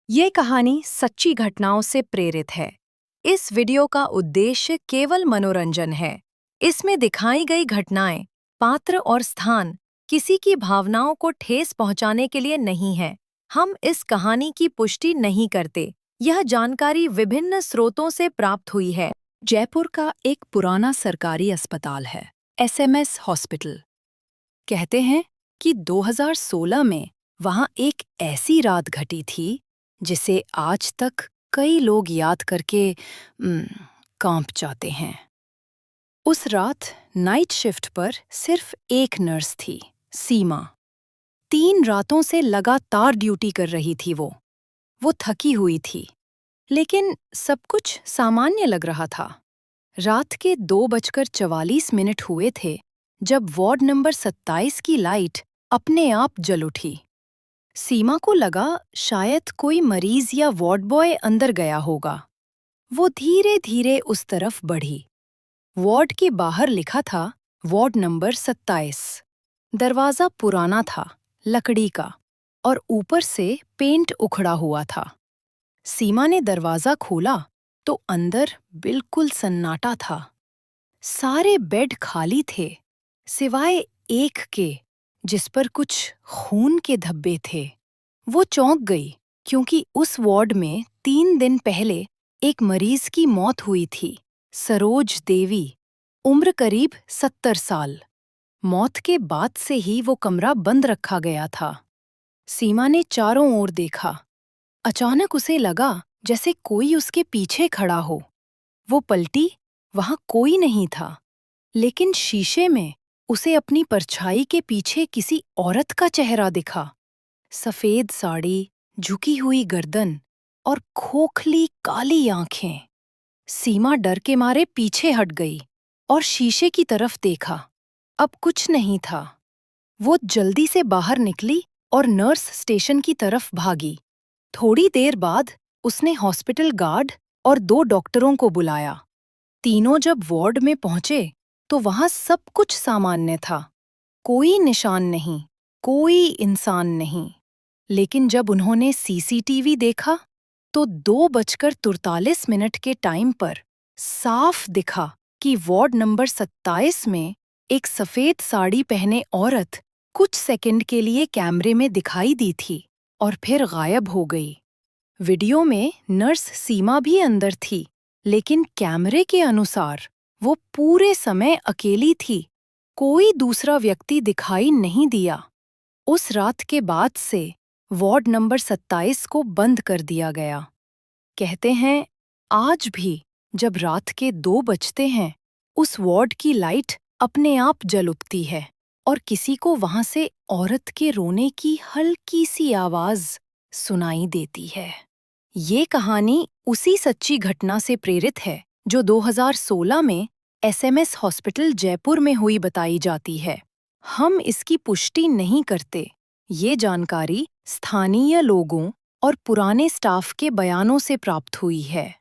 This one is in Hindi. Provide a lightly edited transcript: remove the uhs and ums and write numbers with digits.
ये कहानी सच्ची घटनाओं से प्रेरित है। इस वीडियो का उद्देश्य केवल मनोरंजन है। इसमें दिखाई गई घटनाएं, पात्र और स्थान किसी की भावनाओं को ठेस पहुंचाने के लिए नहीं है। हम इस कहानी की पुष्टि नहीं करते। यह जानकारी विभिन्न स्रोतों से प्राप्त हुई है। जयपुर का एक पुराना सरकारी अस्पताल है, एसएमएस हॉस्पिटल। कहते हैं कि 2016 में वहां एक ऐसी रात घटी थी जिसे आज तक कई लोग याद करके कांप जाते हैं। उस रात नाइट शिफ्ट पर सिर्फ एक नर्स थी, सीमा। 3 रातों से लगातार ड्यूटी कर रही थी वो थकी हुई थी, लेकिन सब कुछ सामान्य लग रहा था। रात के 2:44 हुए थे जब वार्ड नंबर 27 की लाइट अपने आप जल उठी। सीमा को लगा शायद कोई मरीज या वार्ड बॉय अंदर गया होगा। वो धीरे धीरे उस तरफ बढ़ी। वार्ड के बाहर लिखा था वार्ड नंबर 27। दरवाजा पुराना था, लकड़ी का, और ऊपर से पेंट उखड़ा हुआ था। सीमा ने दरवाजा खोला तो अंदर बिल्कुल सन्नाटा था। सारे बेड खाली थे, सिवाय एक के जिस पर कुछ खून के धब्बे थे। वो चौंक गई क्योंकि उस वार्ड में 3 दिन पहले एक मरीज की मौत हुई थी, सरोज देवी, उम्र करीब 70 साल। मौत के बाद से ही वो कमरा बंद रखा गया था। सीमा ने चारों ओर देखा। अचानक उसे लगा जैसे कोई उसके पीछे खड़ा हो। वो पलटी, वहां कोई नहीं था, लेकिन शीशे में उसे अपनी परछाई के पीछे किसी औरत का चेहरा दिखा। सफेद साड़ी, झुकी हुई गर्दन और खोखली काली आंखें। सीमा डर के मारे पीछे हट गई और शीशे की तरफ देखा। अब कुछ नहीं था। वो जल्दी से बाहर निकली और नर्स स्टेशन की तरफ भागी। थोड़ी देर बाद उसने हॉस्पिटल गार्ड और 2 डॉक्टरों को बुलाया। तीनों जब वार्ड में पहुंचे तो वहां सब कुछ सामान्य था। कोई निशान नहीं, कोई इंसान नहीं। लेकिन जब उन्होंने सीसीटीवी देखा तो 2:43 के टाइम पर साफ दिखा कि वार्ड नंबर 27 में एक सफेद साड़ी पहने औरत कुछ सेकंड के लिए कैमरे में दिखाई दी थी और फिर गायब हो गई। वीडियो में नर्स सीमा भी अंदर थी, लेकिन कैमरे के अनुसार वो पूरे समय अकेली थी। कोई दूसरा व्यक्ति दिखाई नहीं दिया। उस रात के बाद से वार्ड नंबर 27 को बंद कर दिया गया। कहते हैं आज भी जब रात के 2 बजते हैं, उस वार्ड की लाइट अपने आप जल उठती है और किसी को वहां से औरत के रोने की हल्की सी आवाज सुनाई देती है। ये कहानी उसी सच्ची घटना से प्रेरित है जो 2016 में एसएमएस हॉस्पिटल जयपुर में हुई बताई जाती है। हम इसकी पुष्टि नहीं करते। ये जानकारी स्थानीय लोगों और पुराने स्टाफ के बयानों से प्राप्त हुई है।